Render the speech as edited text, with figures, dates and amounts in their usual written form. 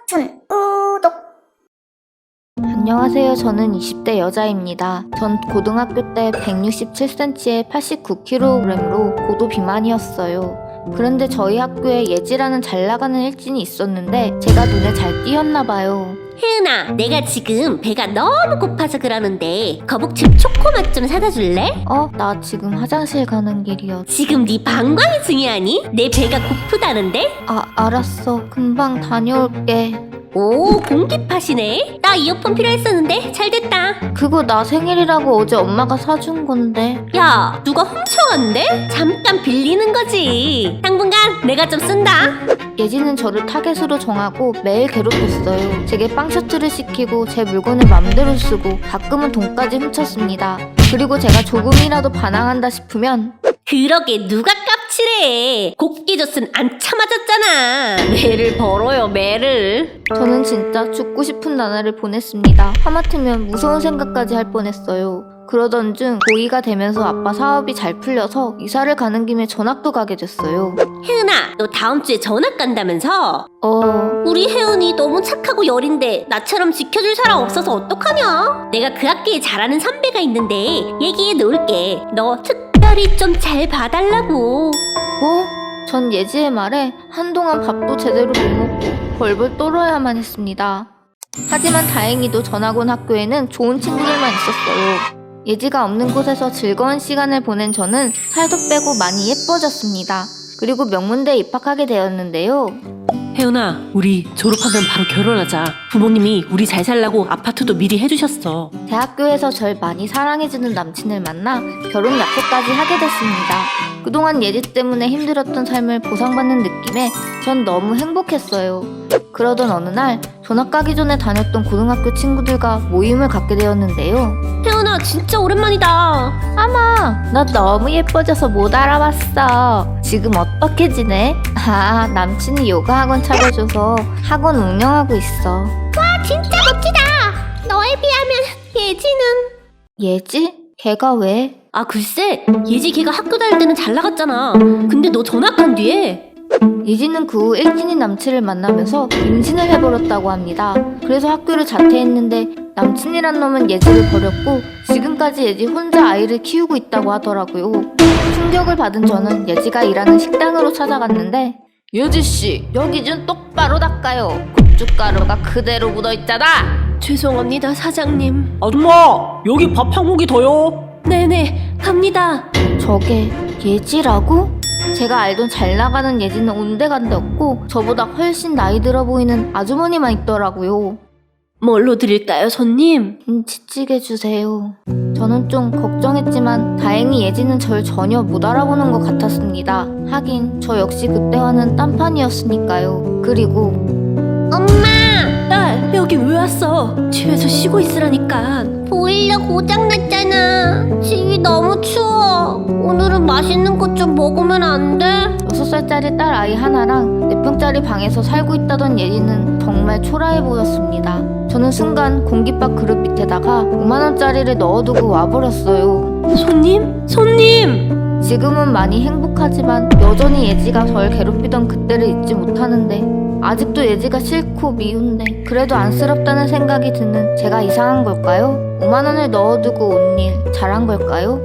춘 우독. 안녕하세요. 저는 20대 여자입니다. 전 고등학교 때 167cm에 89kg으로 고도 비만이었어요. 그런데 저희 학교에 예지라는 잘 나가는 일진이 있었는데 제가 눈에 잘 띄었나봐요. 혜은아, 내가 지금 배가 너무 고파서 그러는데 거북칩 초코맛 좀 사다 줄래? 나 지금 화장실 가는 길이야. 지금 네 방광이 중요하니? 내 배가 고프다는데? 알았어. 금방 다녀올게. 오, 공깃팟이네. 나 이어폰 필요했었는데 잘됐다. 그거 나 생일이라고 어제 엄마가 사준 건데. 야, 누가 훔쳐갔는데? 잠깐 빌리는 거지. 당분간 내가 좀 쓴다. 예지는 저를 타겟으로 정하고 매일 괴롭혔어요. 제게 빵 셔츠를 시키고 제 물건을 맘대로 쓰고 가끔은 돈까지 훔쳤습니다. 그리고 제가 조금이라도 반항한다 싶으면 그러게 누가 깝치래. 곱게 줬으면 안 참아졌잖아. 매를 벌어요, 매를. 저는 진짜 죽고 싶은 나날을 보냈습니다. 하마터면 무서운 생각까지 할 뻔했어요. 그러던 중 고2가 되면서 아빠 사업이 잘 풀려서 이사를 가는 김에 전학도 가게 됐어요. 혜은아, 너 다음 주에 전학 간다면서? 우리 혜은이 너무 착하고 여린데 나처럼 지켜줄 사람 없어서 어떡하냐? 내가 그 학교에 잘하는 선배가 있는데 얘기해 놓을게. 너 특별히 좀 잘 봐달라고. 전 예지의 말에 한동안 밥도 제대로 못 먹고 벌벌 떨어야만 했습니다. 하지만 다행히도 전학 온 학교에는 좋은 친구들만 있었어요. 예지가 없는 곳에서 즐거운 시간을 보낸 저는 살도 빼고 많이 예뻐졌습니다. 그리고 명문대에 입학하게 되었는데요. 혜은아, 우리 졸업하면 바로 결혼하자. 부모님이 우리 잘 살라고 아파트도 미리 해주셨어. 대학교에서 절 많이 사랑해주는 남친을 만나 결혼 약속까지 하게 됐습니다. 그동안 예지 때문에 힘들었던 삶을 보상받는 느낌에 전 너무 행복했어요. 그러던 어느 날 전학 가기 전에 다녔던 고등학교 친구들과 모임을 갖게 되었는데요. 혜은아, 진짜 오랜만이다. 나 너무 예뻐져서 못 알아봤어. 지금 어떻게 지내? 남친이 요가 학원 차려줘서 학원 운영하고 있어. 진짜 멋지다. 너에 비하면 예지는. 예지? 걔가 왜? 글쎄, 예지 걔가 학교 다닐 때는 잘 나갔잖아. 근데 너 전학 간 뒤에 예지는 그 후 일진인 남친을 만나면서 임신을 해버렸다고 합니다. 그래서 학교를 자퇴했는데 남친이란 놈은 예지를 버렸고 지금까지 예지 혼자 아이를 키우고 있다고 하더라고요. 충격을 받은 저는 예지가 일하는 식당으로 찾아갔는데 예지씨, 여기 좀 똑바로 닦아요. 고춧가루가 그대로 묻어있잖아. 죄송합니다, 사장님. 아줌마, 여기 밥 한 공기 더요. 네네, 갑니다. 저게 예지라고? 제가 알던 잘 나가는 예지는 온데간데 없고 저보다 훨씬 나이 들어 보이는 아주머니만 있더라고요. 뭘로 드릴까요, 손님? 김치찌개 주세요. 저는 좀 걱정했지만 다행히 예지는 절 전혀 못 알아보는 것 같았습니다. 하긴 저 역시 그때와는 딴판이었으니까요. 그리고 엄마! 딸, 여기 왜 왔어? 집에서 쉬고 있으라니까. 보일러 고장났잖아. 집이 너무 추워. 오늘은 맛있는 것 좀 먹으면 안 돼? 6살짜리 딸 아이 하나랑 4평짜리 방에서 살고 있다던 예지는 정말 초라해 보였습니다. 저는 순간 공깃밥 그릇 밑에다가 5만원짜리를 넣어두고 와버렸어요. 손님! 지금은 많이 행복하지만 여전히 예지가 절 괴롭히던 그때를 잊지 못하는데 아직도 예지가 싫고 미운데 그래도 안쓰럽다는 생각이 드는 제가 이상한 걸까요? 5만원을 넣어두고 온 일 잘한 걸까요?